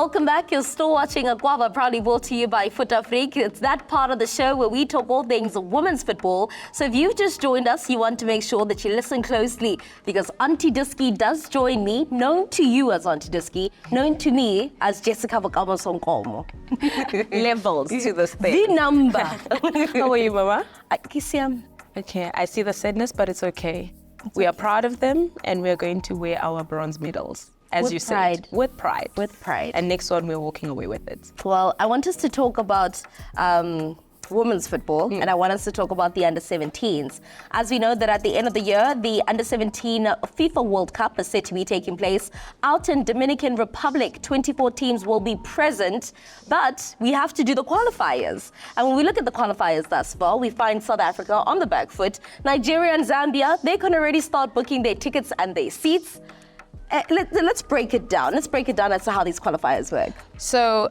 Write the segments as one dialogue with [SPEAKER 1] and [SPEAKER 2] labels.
[SPEAKER 1] Welcome back. You're still watching AKWABA, proudly brought to you by Fut-Afrique. It's that part of the show where we talk all things women's football. So if you've just joined us, you want to make sure that you listen closely because Auntie Diski does join me, known to you as Auntie Diski, known to me as Jessica Nkomo.
[SPEAKER 2] Levels to this thing.
[SPEAKER 1] The number.
[SPEAKER 2] How are you, Mama? Okay, I see the sadness, but it's okay. We are proud of them, and we're going to wear our bronze medals, as
[SPEAKER 1] With
[SPEAKER 2] you
[SPEAKER 1] pride.
[SPEAKER 2] said. With pride.
[SPEAKER 1] With pride.
[SPEAKER 2] And next one, we're walking away with it.
[SPEAKER 1] Well, I want us to talk about women's football, and I want us to talk about the under-17s. As we know that at the end of the year, the under-17 FIFA World Cup is set to be taking place out in Dominican Republic. 24 teams will be present, but we have to do the qualifiers. And when we look at the qualifiers thus far, we find South Africa on the back foot. Nigeria and Zambia, they can already start booking their tickets and their seats. Let's break it down. Let's break it down as to how these qualifiers work.
[SPEAKER 2] So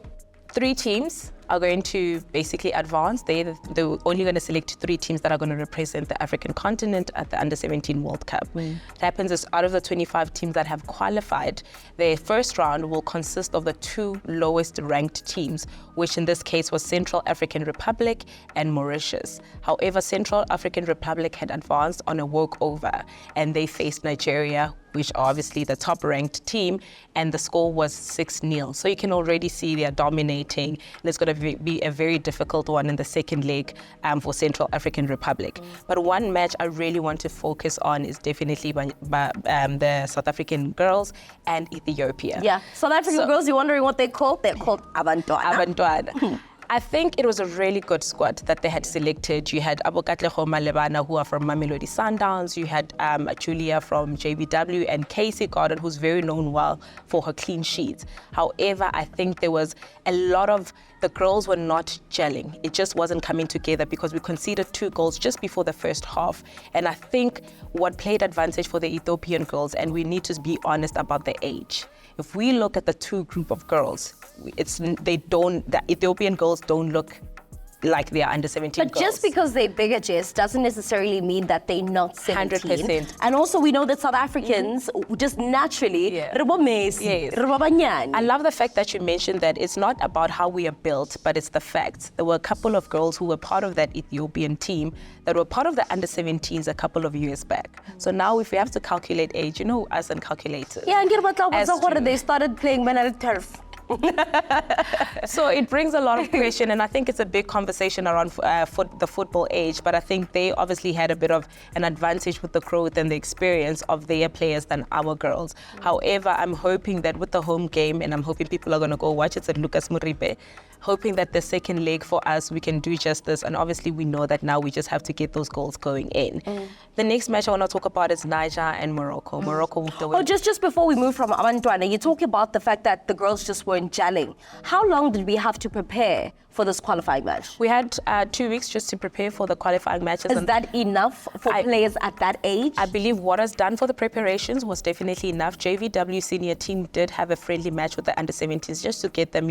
[SPEAKER 2] 3 teams are going to basically advance. They're only going to select 3 teams that are going to represent the African continent at the Under-17 World Cup. What happens is out of the 25 teams that have qualified, their first round will consist of the 2 lowest ranked teams, which in this case was Central African Republic and Mauritius. However, Central African Republic had advanced on a walkover and they faced Nigeria, which are obviously the top ranked team, and the score was 6-0. So you can already see they are dominating. And it's going to be a very difficult one in the second leg for Central African Republic. But one match I really want to focus on is definitely the South African girls and Ethiopia.
[SPEAKER 1] Yeah, South African girls, you're wondering what they're called? They're called Abantwana.
[SPEAKER 2] I think it was a really good squad that they had selected. You had Abokatlego Malebana, who are from Mamelodi Sundowns. You had Julia from JBW and Casey Gordon, who's very known well for her clean sheets. However, I think there was a lot of the girls were not gelling. It just wasn't coming together because we conceded 2 goals just before the first half. And I think what played advantage for the Ethiopian girls, and we need to be honest about the age. If we look at the 2 group of girls, the Ethiopian girls don't look like they are under-17 girls.
[SPEAKER 1] But just because they're bigger, Jess, doesn't necessarily mean that they're not 17.
[SPEAKER 2] 100%.
[SPEAKER 1] And also we know that South Africans just naturally,
[SPEAKER 2] Yes.
[SPEAKER 1] I
[SPEAKER 2] I love the fact that you mentioned that it's not about how we are built, but it's the facts. There were a couple of girls who were part of that Ethiopian team that were part of the under-17s a couple of years back. So now if we have to calculate age, you know us and calculators.
[SPEAKER 1] Yeah, and they started playing turf.
[SPEAKER 2] So it brings a lot of question, and I think it's a big conversation around the football age, but I think they obviously had a bit of an advantage with the growth and the experience of their players than our girls. However, I'm hoping that with the home game, and I'm hoping people are going to go watch it at Lucas Muribe, hoping that the second leg for us, we can do justice, and obviously we know that now we just have to get those goals going in. The next match I want to talk about is Niger and Morocco. Morocco with the win.
[SPEAKER 1] Oh, just before we move from Abantwana, you talk about the fact that the girls just weren't gelling. How long did we have to prepare for this qualifying match?
[SPEAKER 2] We had 2 weeks just to prepare for the qualifying matches.
[SPEAKER 1] Is that enough for players at that age?
[SPEAKER 2] I believe what was done for the preparations was definitely enough. JVW senior team did have a friendly match with the under-17s just to get them,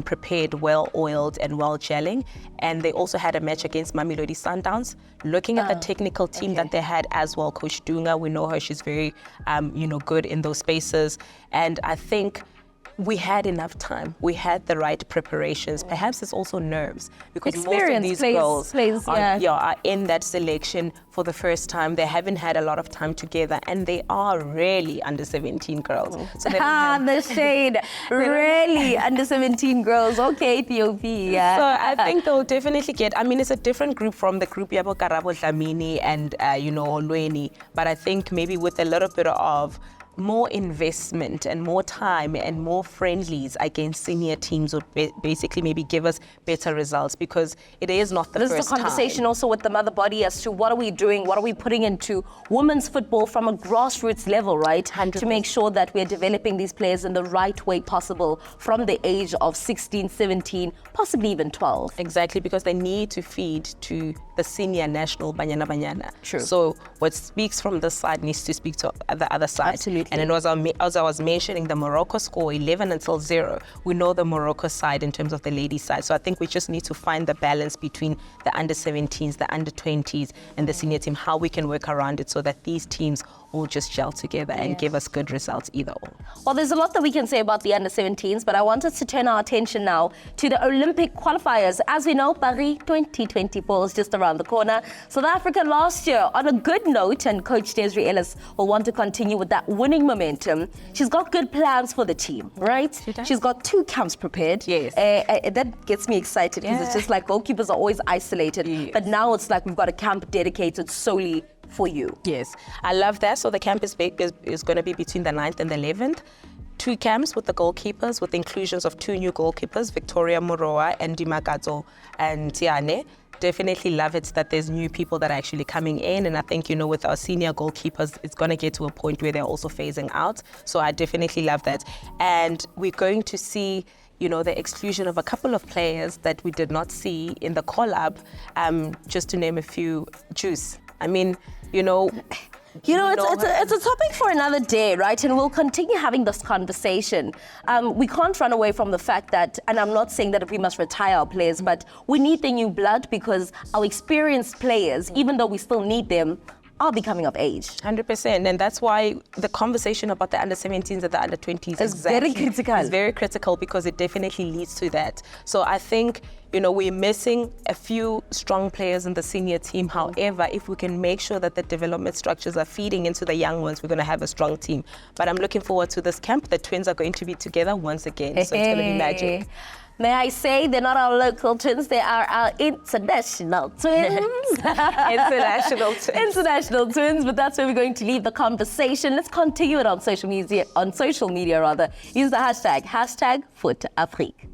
[SPEAKER 2] prepared, well-oiled and well-gelling. And they also had a match against Mamelodi Sundowns. Looking at the technical team that they had as well, Coach Dunga, we know her, she's very, good in those spaces. And I think we had enough time. We had the right preparations. Perhaps it's also nerves because most of these girls are in that selection for the first time. They haven't had a lot of time together, and they are really under-17 girls. So
[SPEAKER 1] the shade. Really under-17 girls. Okay, Ethiopia.
[SPEAKER 2] So I think they'll definitely get, it's a different group from the group Yabo Karabo Dlamini and, Holweni. But I think maybe with a little bit of more investment and more time and more friendlies against senior teams would basically maybe give us better results because it is not the first time.
[SPEAKER 1] This is a conversation also with the mother body as to what are we doing, what are we putting into women's football from a grassroots level, right?
[SPEAKER 2] 100%.
[SPEAKER 1] To make sure that we're developing these players in the right way possible from the age of 16, 17, possibly even 12.
[SPEAKER 2] Exactly, because they need to feed to the senior national Banyana.
[SPEAKER 1] True.
[SPEAKER 2] So what speaks from this side needs to speak to the other side.
[SPEAKER 1] Absolutely.
[SPEAKER 2] And it was, as I was mentioning, the Morocco score 11-0. We know the Morocco side in terms of the ladies side. So I think we just need to find the balance between the under-17s, the under-20s, and the senior team, how we can work around it so that these teams all just gel together and give us good results either or.
[SPEAKER 1] Well, there's a lot that we can say about the under-17s, but I want us to turn our attention now to the Olympic qualifiers. As we know, Paris 2024 is just around the corner. South Africa last year on a good note, and Coach Desiree Ellis will want to continue with that winning momentum. She's got good plans for the team, right? She's got 2 camps prepared.
[SPEAKER 2] Yes.
[SPEAKER 1] That gets me excited because it's just like goalkeepers are always isolated, but now it's like we've got a camp dedicated solely for you.
[SPEAKER 2] Yes, I love that. So the camp is going to be between the 9th and the 11th. 2 camps with the goalkeepers, with inclusions of 2 new goalkeepers, Victoria Moroa and Dimakato and Tiane. Definitely love it that there's new people that are actually coming in, and I think, you know, with our senior goalkeepers, it's going to get to a point where they're also phasing out. So I definitely love that. And we're going to see, you know, the exclusion of a couple of players that we did not see in the call-up, just to name a few. Juice. I mean, you know,
[SPEAKER 1] it's a topic for another day, right? And we'll continue having this conversation. We can't run away from the fact that, and I'm not saying that we must retire our players, but we need the new blood because our experienced players, even though we still need them, are becoming of age.
[SPEAKER 2] 100%, and that's why the conversation about the under-17s and the under-20s
[SPEAKER 1] is very critical.
[SPEAKER 2] It's very critical because it definitely leads to that. So I think, you know, we're missing a few strong players in the senior team. However, if we can make sure that the development structures are feeding into the young ones, we're going to have a strong team. But I'm looking forward to this camp. The twins are going to be together once again, so it's going to be magic.
[SPEAKER 1] May I say they're not our local twins, they are our international twins.
[SPEAKER 2] International twins.
[SPEAKER 1] International twins, but that's where we're going to leave the conversation. Let's continue it on social media rather. Use the hashtag Fut-Afrique.